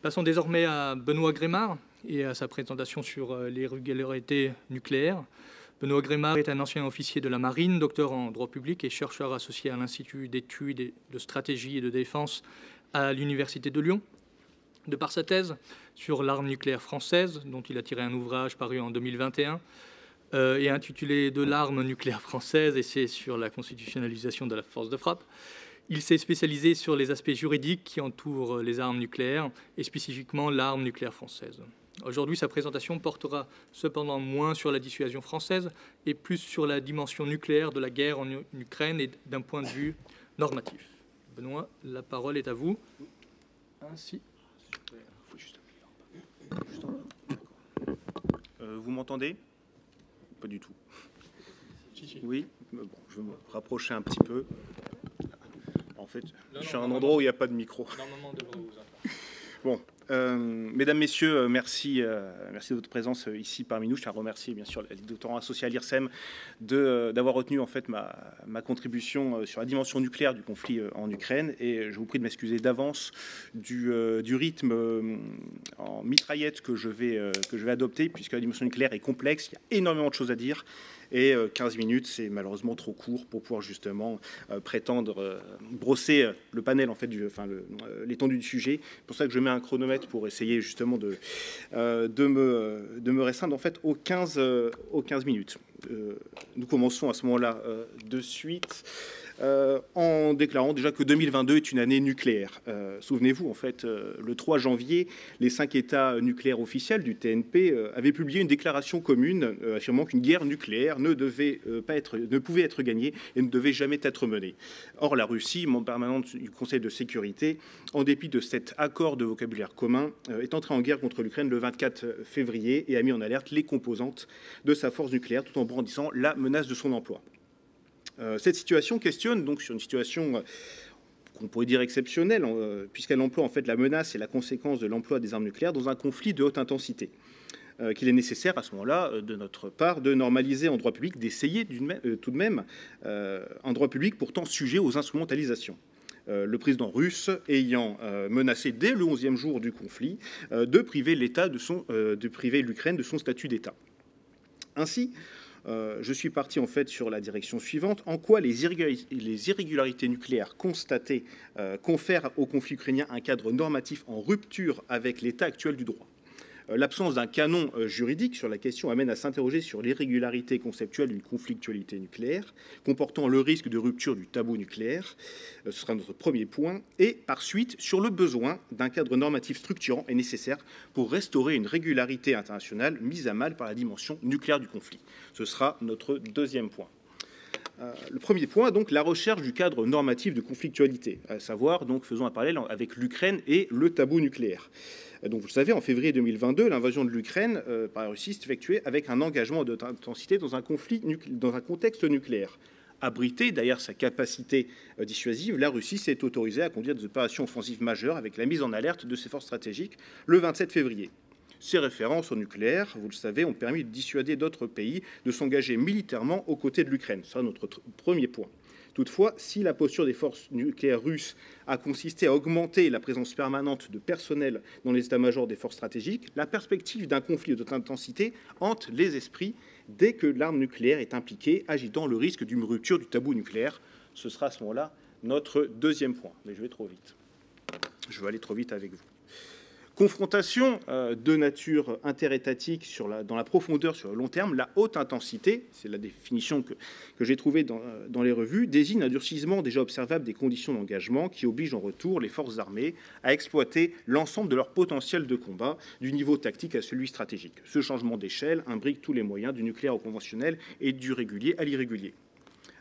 Passons désormais à Benoît Grémard et à sa présentation sur les régularités nucléaires. Benoît Grémard est un ancien officier de la Marine, docteur en droit public et chercheur associé à l'Institut d'études et de stratégie et de défense à l'Université de Lyon. De par sa thèse sur l'arme nucléaire française, dont il a tiré un ouvrage paru en 2021, et intitulé « De l'arme nucléaire française, essai sur la constitutionnalisation de la force de frappe », il s'est spécialisé sur les aspects juridiques qui entourent les armes nucléaires, et spécifiquement l'arme nucléaire française. Aujourd'hui, sa présentation portera cependant moins sur la dissuasion française et plus sur la dimension nucléaire de la guerre en Ukraine et d'un point de vue normatif. Benoît, la parole est à vous. Ainsi. Vous m'entendez? Pas du tout. Oui, bon, je vais me rapprocher un petit peu. En fait, je suis à un endroit où il n'y a pas de micro. Normalement, on devrait vous entendre. Bon, mesdames, messieurs, merci de votre présence ici parmi nous. Je tiens à remercier bien sûr les doctorants associés à l'IRSEM d'avoir retenu en fait ma contribution sur la dimension nucléaire du conflit en Ukraine. Et je vous prie de m'excuser d'avance du rythme en mitraillette que je vais adopter, puisque la dimension nucléaire est complexe. Il y a énormément de choses à dire. Et 15 minutes, c'est malheureusement trop court pour pouvoir justement prétendre brosser le panel, en fait, l'étendue du sujet. C'est pour ça que je mets un chronomètre pour essayer justement de me restreindre en fait aux 15 minutes. Nous commençons à ce moment-là de suite. En déclarant déjà que 2022 est une année nucléaire. Souvenez-vous, en fait, le 3 janvier, les 5 États nucléaires officiels du TNP avaient publié une déclaration commune affirmant qu'une guerre nucléaire ne pouvait être gagnée et ne devait jamais être menée. Or, la Russie, membre permanente du Conseil de sécurité, en dépit de cet accord de vocabulaire commun, est entrée en guerre contre l'Ukraine le 24 février et a mis en alerte les composantes de sa force nucléaire tout en brandissant la menace de son emploi. Cette situation questionne donc sur une situation qu'on pourrait dire exceptionnelle, puisqu'elle emploie en fait la menace et la conséquence de l'emploi des armes nucléaires dans un conflit de haute intensité. Qu'il est nécessaire à ce moment-là, de notre part, de normaliser en droit public, d'essayer tout de même, un droit public pourtant sujet aux instrumentalisations. Le président russe ayant menacé dès le 11e jour du conflit de priver l'Ukraine de son statut d'État. Ainsi, je suis parti en fait sur la direction suivante. En quoi les irrégularités nucléaires constatées confèrent au conflit ukrainien un cadre normatif en rupture avec l'état actuel du droit? L'absence d'un canon juridique sur la question amène à s'interroger sur l'irrégularité conceptuelle d'une conflictualité nucléaire, comportant le risque de rupture du tabou nucléaire. Ce sera notre premier point. Et par suite, sur le besoin d'un cadre normatif structurant et nécessaire pour restaurer une régularité internationale mise à mal par la dimension nucléaire du conflit. Ce sera notre deuxième point. Le premier point, donc, la recherche du cadre normatif de conflictualité, à savoir, donc, faisons un parallèle avec l'Ukraine et le tabou nucléaire. Donc, vous le savez, en février 2022, l'invasion de l'Ukraine par la Russie s'est effectuée avec un engagement de haute intensité dans un contexte nucléaire. Abritée derrière sa capacité dissuasive, la Russie s'est autorisée à conduire des opérations offensives majeures avec la mise en alerte de ses forces stratégiques le 27 février. Ces références au nucléaire, vous le savez, ont permis de dissuader d'autres pays de s'engager militairement aux côtés de l'Ukraine. Ce sera notre premier point. Toutefois, si la posture des forces nucléaires russes a consisté à augmenter la présence permanente de personnel dans les états-majors des forces stratégiques, la perspective d'un conflit de haute intensité hante les esprits dès que l'arme nucléaire est impliquée, agitant le risque d'une rupture du tabou nucléaire. Ce sera à ce moment-là notre deuxième point. Mais je vais trop vite. Je vais aller trop vite avec vous. Confrontation de nature interétatique dans la profondeur sur le long terme, la haute intensité, c'est la définition que j'ai trouvée dans les revues, désigne un durcissement déjà observable des conditions d'engagement qui oblige en retour les forces armées à exploiter l'ensemble de leur potentiel de combat, du niveau tactique à celui stratégique. Ce changement d'échelle imbrique tous les moyens du nucléaire au conventionnel et du régulier à l'irrégulier.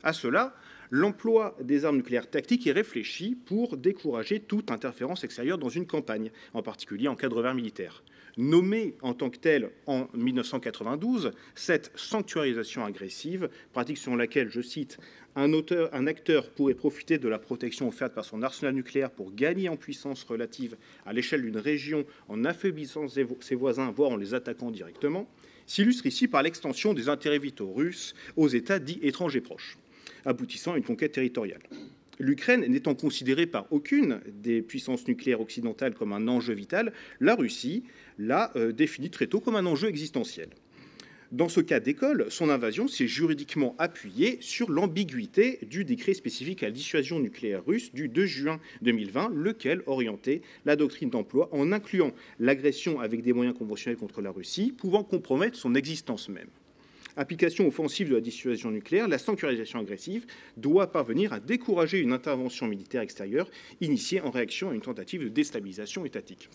À cela, l'emploi des armes nucléaires tactiques est réfléchi pour décourager toute interférence extérieure dans une campagne, en particulier en cas de revers militaire. Nommée en tant que telle en 1992, cette sanctuarisation agressive, pratique selon laquelle, je cite, un acteur pourrait profiter de la protection offerte par son arsenal nucléaire pour gagner en puissance relative à l'échelle d'une région en affaiblissant ses voisins, voire en les attaquant directement, s'illustre ici par l'extension des intérêts vitaux russes aux États dits étrangers proches, aboutissant à une conquête territoriale. L'Ukraine n'étant considérée par aucune des puissances nucléaires occidentales comme un enjeu vital, la Russie l'a défini très tôt comme un enjeu existentiel. Dans ce cas d'école, son invasion s'est juridiquement appuyée sur l'ambiguïté du décret spécifique à la dissuasion nucléaire russe du 2 juin 2020, lequel orientait la doctrine d'emploi en incluant l'agression avec des moyens conventionnels contre la Russie, pouvant compromettre son existence même. Application offensive de la dissuasion nucléaire, la sanctuarisation agressive doit parvenir à décourager une intervention militaire extérieure initiée en réaction à une tentative de déstabilisation étatique.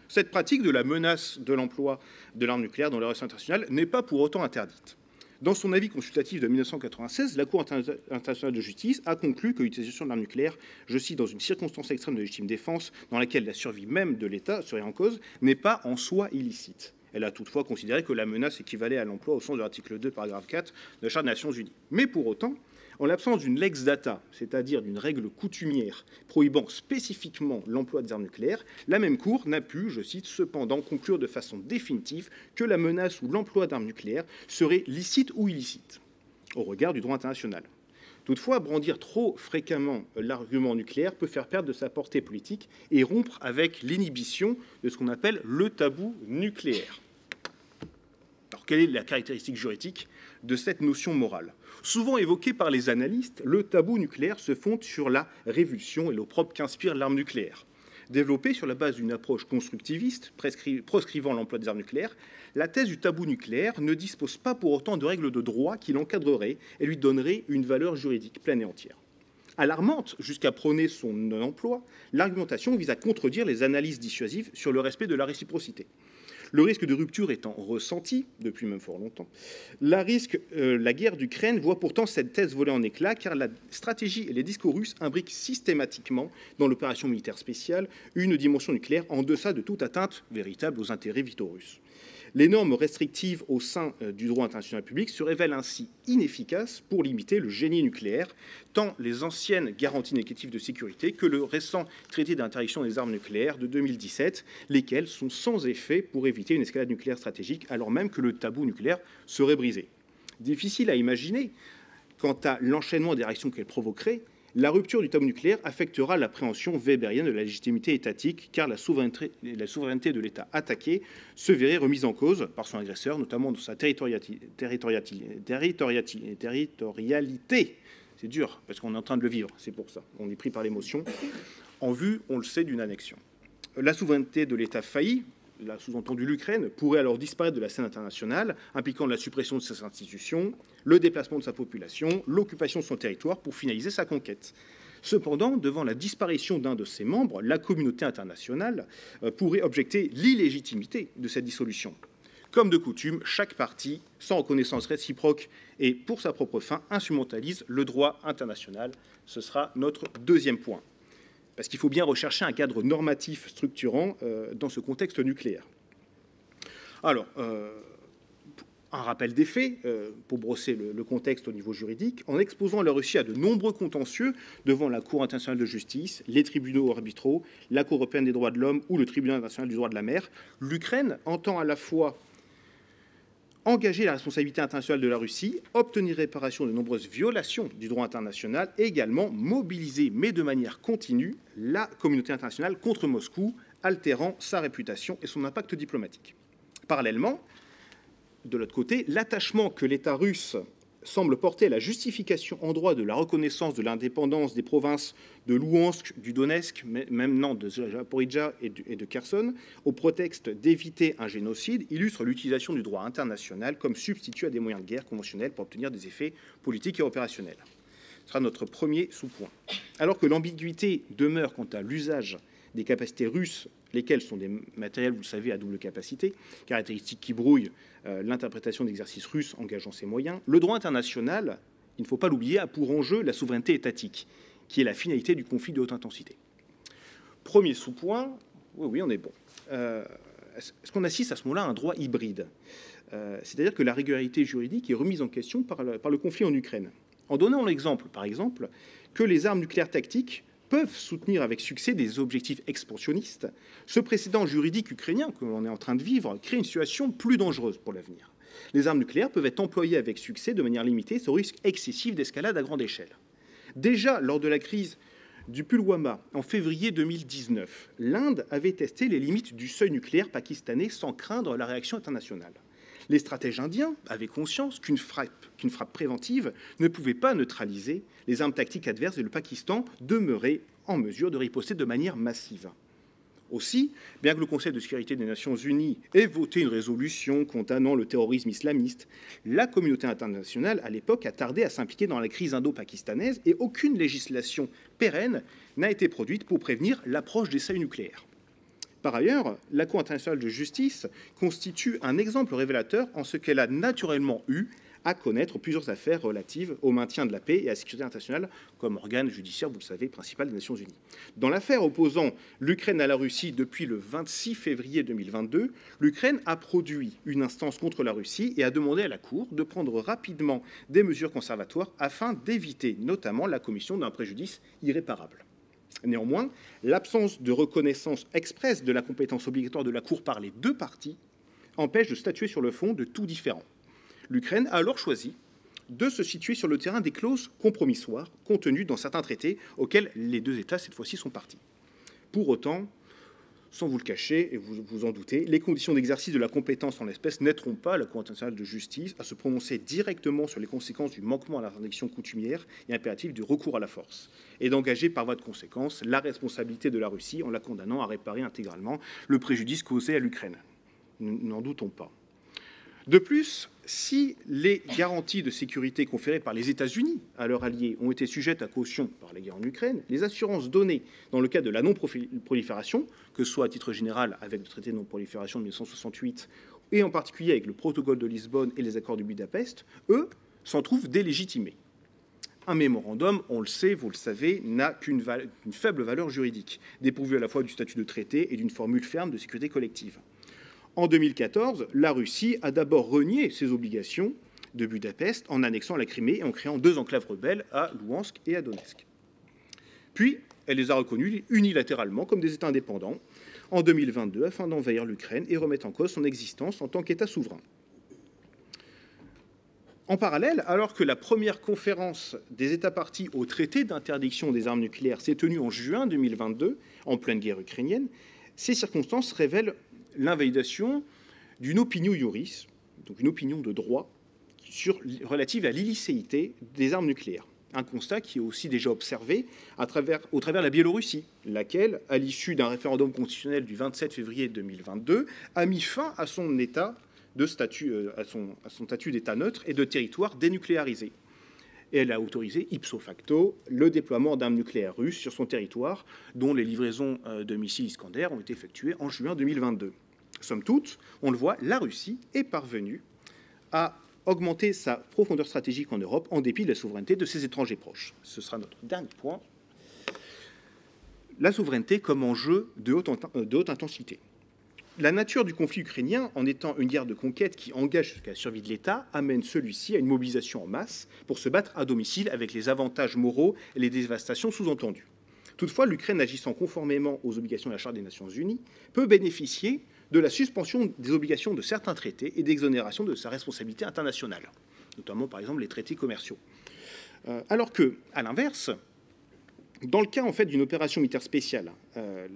Cette pratique de la menace de l'emploi de l'arme nucléaire dans les relations internationales n'est pas pour autant interdite. Dans son avis consultatif de 1996, la Cour internationale de justice a conclu que l'utilisation de l'arme nucléaire, je cite, dans une circonstance extrême de légitime défense dans laquelle la survie même de l'État serait en cause, n'est pas en soi illicite. Elle a toutefois considéré que la menace équivalait à l'emploi au sens de l'article 2, paragraphe 4 de la Charte des Nations Unies. Mais pour autant, en l'absence d'une lex data, c'est-à-dire d'une règle coutumière prohibant spécifiquement l'emploi des armes nucléaires, la même Cour n'a pu, je cite, cependant conclure de façon définitive que la menace ou l'emploi d'armes nucléaires serait licite ou illicite, au regard du droit international. Toutefois, brandir trop fréquemment l'argument nucléaire peut faire perdre de sa portée politique et rompre avec l'inhibition de ce qu'on appelle le tabou nucléaire. Alors, quelle est la caractéristique juridique de cette notion morale ? Souvent évoqué par les analystes, le tabou nucléaire se fonde sur la révulsion et l'opprobre qu'inspire l'arme nucléaire. Développée sur la base d'une approche constructiviste, proscrivant l'emploi des armes nucléaires, la thèse du tabou nucléaire ne dispose pas pour autant de règles de droit qui l'encadreraient et lui donneraient une valeur juridique pleine et entière. Alarmante jusqu'à prôner son non-emploi, l'argumentation vise à contredire les analyses dissuasives sur le respect de la réciprocité. Le risque de rupture étant ressenti depuis même fort longtemps, la guerre d'Ukraine voit pourtant cette thèse voler en éclats, car la stratégie et les discours russes imbriquent systématiquement dans l'opération militaire spéciale une dimension nucléaire en deçà de toute atteinte véritable aux intérêts vitaux russes. Les normes restrictives au sein du droit international public se révèlent ainsi inefficaces pour limiter le génie nucléaire, tant les anciennes garanties négatives de sécurité que le récent traité d'interdiction des armes nucléaires de 2017, lesquels sont sans effet pour éviter une escalade nucléaire stratégique, alors même que le tabou nucléaire serait brisé. Difficile à imaginer quant à l'enchaînement des réactions qu'elle provoquerait. La rupture du tabou nucléaire affectera l'appréhension weberienne de la légitimité étatique, car la souveraineté de l'État attaqué se verrait remise en cause par son agresseur, notamment dans sa territorialité. C'est dur, parce qu'on est en train de le vivre, c'est pour ça. On est pris par l'émotion, en vue, on le sait, d'une annexion. La souveraineté de l'État failli, là sous-entendu l'Ukraine, pourrait alors disparaître de la scène internationale, impliquant la suppression de ses institutions, le déplacement de sa population, l'occupation de son territoire pour finaliser sa conquête. Cependant, devant la disparition d'un de ses membres, la communauté internationale pourrait objecter l'illégitimité de cette dissolution. Comme de coutume, chaque partie, sans reconnaissance réciproque et pour sa propre fin, instrumentalise le droit international. Ce sera notre deuxième point. Parce qu'il faut bien rechercher un cadre normatif structurant dans ce contexte nucléaire. Alors, un rappel des faits, pour brosser le contexte au niveau juridique, en exposant la Russie à de nombreux contentieux devant la Cour internationale de justice, les tribunaux arbitraux, la Cour européenne des droits de l'homme ou le Tribunal international du droit de la mer, l'Ukraine entend à la fois engager la responsabilité internationale de la Russie, obtenir réparation de nombreuses violations du droit international et également mobiliser, mais de manière continue, la communauté internationale contre Moscou, altérant sa réputation et son impact diplomatique. Parallèlement, de l'autre côté, l'attachement que l'État russe semble porter à la justification en droit de la reconnaissance de l'indépendance des provinces de Louhansk, du Donetsk, même non, de Zaporijia et de Kherson, au prétexte d'éviter un génocide, illustre l'utilisation du droit international comme substitut à des moyens de guerre conventionnels pour obtenir des effets politiques et opérationnels. Ce sera notre premier sous-point. Alors que l'ambiguïté demeure quant à l'usage des capacités russes, lesquelles sont des matériels, vous le savez, à double capacité, caractéristiques qui brouillent l'interprétation d'exercices russes engageant ces moyens, le droit international, il ne faut pas l'oublier, a pour enjeu la souveraineté étatique, qui est la finalité du conflit de haute intensité. Premier sous-point, oui, on est bon. Est-ce qu'on assiste à ce moment-là à un droit hybride ? C'est-à-dire que la régularité juridique est remise en question par le conflit en Ukraine. En donnant l'exemple, par exemple, que les armes nucléaires tactiques peuvent soutenir avec succès des objectifs expansionnistes, ce précédent juridique ukrainien que l'on est en train de vivre crée une situation plus dangereuse pour l'avenir. Les armes nucléaires peuvent être employées avec succès de manière limitée, sans risque excessif d'escalade à grande échelle. Déjà, lors de la crise du Pulwama, en février 2019, l'Inde avait testé les limites du seuil nucléaire pakistanais sans craindre la réaction internationale. Les stratèges indiens avaient conscience qu'une frappe préventive ne pouvait pas neutraliser les armes tactiques adverses et le Pakistan demeurait en mesure de riposter de manière massive. Aussi, bien que le Conseil de sécurité des Nations Unies ait voté une résolution condamnant le terrorisme islamiste, la communauté internationale, à l'époque, a tardé à s'impliquer dans la crise indo-pakistanaise et aucune législation pérenne n'a été produite pour prévenir l'approche des seuils nucléaires. Par ailleurs, la Cour internationale de justice constitue un exemple révélateur en ce qu'elle a naturellement eu à connaître plusieurs affaires relatives au maintien de la paix et à la sécurité internationale comme organe judiciaire, vous le savez, principal des Nations Unies. Dans l'affaire opposant l'Ukraine à la Russie depuis le 26 février 2022, l'Ukraine a produit une instance contre la Russie et a demandé à la Cour de prendre rapidement des mesures conservatoires afin d'éviter notamment la commission d'un préjudice irréparable. Néanmoins, l'absence de reconnaissance expresse de la compétence obligatoire de la Cour par les deux parties empêche de statuer sur le fond de tout différend. L'Ukraine a alors choisi de se situer sur le terrain des clauses compromissoires contenues dans certains traités auxquels les deux États, cette fois-ci, sont partis. Pour autant, sans vous le cacher, et vous vous en doutez, les conditions d'exercice de la compétence en l'espèce n'aideront pas la Cour internationale de justice à se prononcer directement sur les conséquences du manquement à l'interdiction coutumière et impérative du recours à la force, et d'engager par voie de conséquence la responsabilité de la Russie en la condamnant à réparer intégralement le préjudice causé à l'Ukraine. Nous n'en doutons pas. De plus, si les garanties de sécurité conférées par les États-Unis à leurs alliés ont été sujettes à caution par la guerre en Ukraine, les assurances données dans le cadre de la non-prolifération, que ce soit à titre général avec le traité de non-prolifération de 1968 et en particulier avec le protocole de Lisbonne et les accords de Budapest, eux, s'en trouvent délégitimés. Un mémorandum, on le sait, vous le savez, n'a qu'une faible valeur juridique, dépourvu à la fois du statut de traité et d'une formule ferme de sécurité collective. En 2014, la Russie a d'abord renié ses obligations de Budapest en annexant la Crimée et en créant deux enclaves rebelles à Louhansk et à Donetsk. Puis, elle les a reconnus unilatéralement comme des États indépendants en 2022 afin d'envahir l'Ukraine et remettre en cause son existence en tant qu'État souverain. En parallèle, alors que la première conférence des États partis au traité d'interdiction des armes nucléaires s'est tenue en juin 2022, en pleine guerre ukrainienne, ces circonstances révèlent l'invalidation d'une opinion iuris, donc une opinion de droit, relative à l'illicéité des armes nucléaires. Un constat qui est aussi déjà observé au travers de la Biélorussie, laquelle, à l'issue d'un référendum constitutionnel du 27 février 2022, a mis fin à son statut d'État neutre et de territoire dénucléarisé. Et elle a autorisé ipso facto le déploiement d'armes nucléaires russes sur son territoire, dont les livraisons de missiles Iskander ont été effectuées en juin 2022. Somme toute, on le voit, la Russie est parvenue à augmenter sa profondeur stratégique en Europe en dépit de la souveraineté de ses étrangers proches. Ce sera notre dernier point. La souveraineté comme enjeu de haute intensité. La nature du conflit ukrainien, en étant une guerre de conquête qui engage jusqu'à la survie de l'État, amène celui-ci à une mobilisation en masse pour se battre à domicile avec les avantages moraux et les dévastations sous-entendues. Toutefois, l'Ukraine, agissant conformément aux obligations de la Charte des Nations Unies, peut bénéficier de la suspension des obligations de certains traités et d'exonération de sa responsabilité internationale, notamment par exemple les traités commerciaux. Alors que, à l'inverse, dans le cas en fait d'une opération militaire spéciale,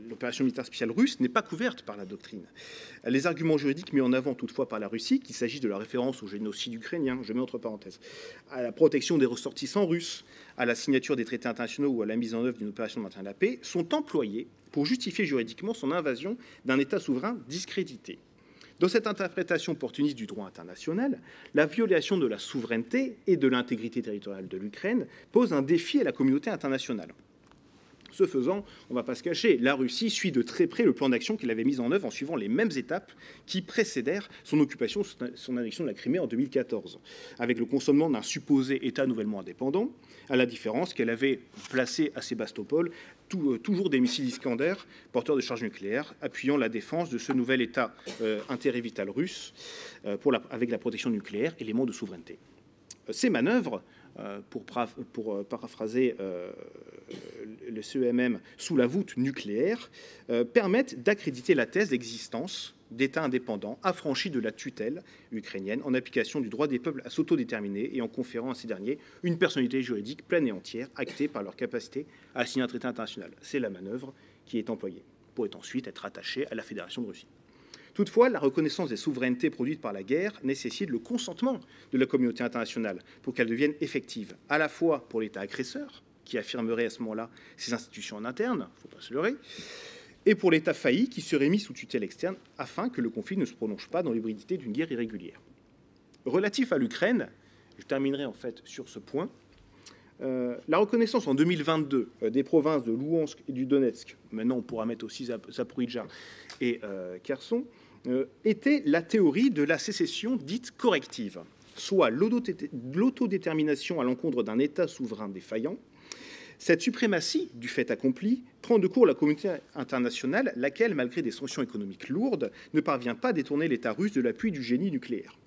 l'opération militaire spéciale russe n'est pas couverte par la doctrine. Les arguments juridiques mis en avant toutefois par la Russie, qu'il s'agisse de la référence au génocide ukrainien, je mets entre parenthèses, à la protection des ressortissants russes, à la signature des traités internationaux ou à la mise en œuvre d'une opération de maintien de la paix, sont employés pour justifier juridiquement son invasion d'un État souverain discrédité. Dans cette interprétation opportuniste du droit international, la violation de la souveraineté et de l'intégrité territoriale de l'Ukraine pose un défi à la communauté internationale. Ce faisant, on ne va pas se cacher, la Russie suit de très près le plan d'action qu'il avait mis en œuvre en suivant les mêmes étapes qui précédèrent son occupation, son annexion de la Crimée en 2014, avec le consommement d'un supposé État nouvellement indépendant, à la différence qu'elle avait placé à Sébastopol toujours des missiles Iskander porteurs de charges nucléaires, appuyant la défense de ce nouvel État intérivital russe avec la protection nucléaire, élément de souveraineté. Ces manœuvres, pour paraphraser le CEMM, sous la voûte nucléaire, permettent d'accréditer la thèse d'existence d'État indépendant affranchi de la tutelle ukrainienne en application du droit des peuples à s'autodéterminer et en conférant à ces derniers une personnalité juridique pleine et entière, actée par leur capacité à signer un traité international. C'est la manœuvre qui est employée, pour ensuite être attachée à la Fédération de Russie. Toutefois, la reconnaissance des souverainetés produites par la guerre nécessite le consentement de la communauté internationale pour qu'elle devienne effective, à la fois pour l'État agresseur, qui affirmerait à ce moment-là ses institutions en interne, il ne faut pas se leurrer, et pour l'État failli qui serait mis sous tutelle externe afin que le conflit ne se prolonge pas dans l'hybridité d'une guerre irrégulière. Relatif à l'Ukraine, je terminerai en fait sur ce point, la reconnaissance en 2022 des provinces de Louhansk et du Donetsk, maintenant on pourra mettre aussi Zaporijia et Kherson, était la théorie de la sécession dite corrective, soit l'autodétermination à l'encontre d'un État souverain défaillant. Cette suprématie du fait accompli prend de court la communauté internationale, laquelle, malgré des sanctions économiques lourdes, ne parvient pas à détourner l'État russe de l'appui du génie nucléaire.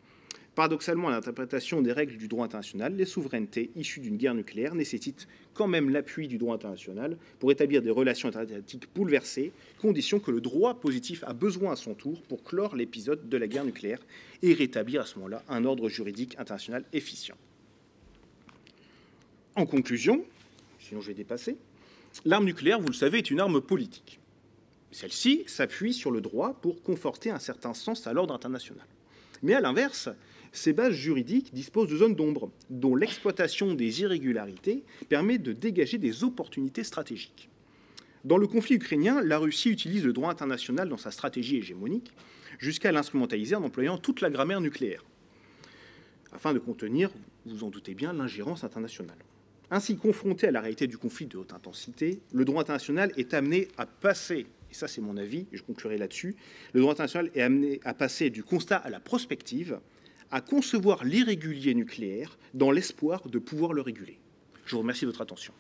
Paradoxalement, à l'interprétation des règles du droit international, les souverainetés issues d'une guerre nucléaire nécessitent quand même l'appui du droit international pour établir des relations interétatiques bouleversées, condition que le droit positif a besoin à son tour pour clore l'épisode de la guerre nucléaire et rétablir à ce moment-là un ordre juridique international efficient. En conclusion, sinon je vais dépasser, l'arme nucléaire, vous le savez, est une arme politique. Celle-ci s'appuie sur le droit pour conforter un certain sens à l'ordre international. Mais à l'inverse, ces bases juridiques disposent de zones d'ombre, dont l'exploitation des irrégularités permet de dégager des opportunités stratégiques. Dans le conflit ukrainien, la Russie utilise le droit international dans sa stratégie hégémonique, jusqu'à l'instrumentaliser en employant toute la grammaire nucléaire, afin de contenir, vous en doutez bien, l'ingérence internationale. Ainsi, confronté à la réalité du conflit de haute intensité, le droit international est amené à passer, et ça c'est mon avis, et je conclurai là-dessus, le droit international est amené à passer du constat à la prospective, à concevoir l'irrégulier nucléaire dans l'espoir de pouvoir le réguler. Je vous remercie de votre attention.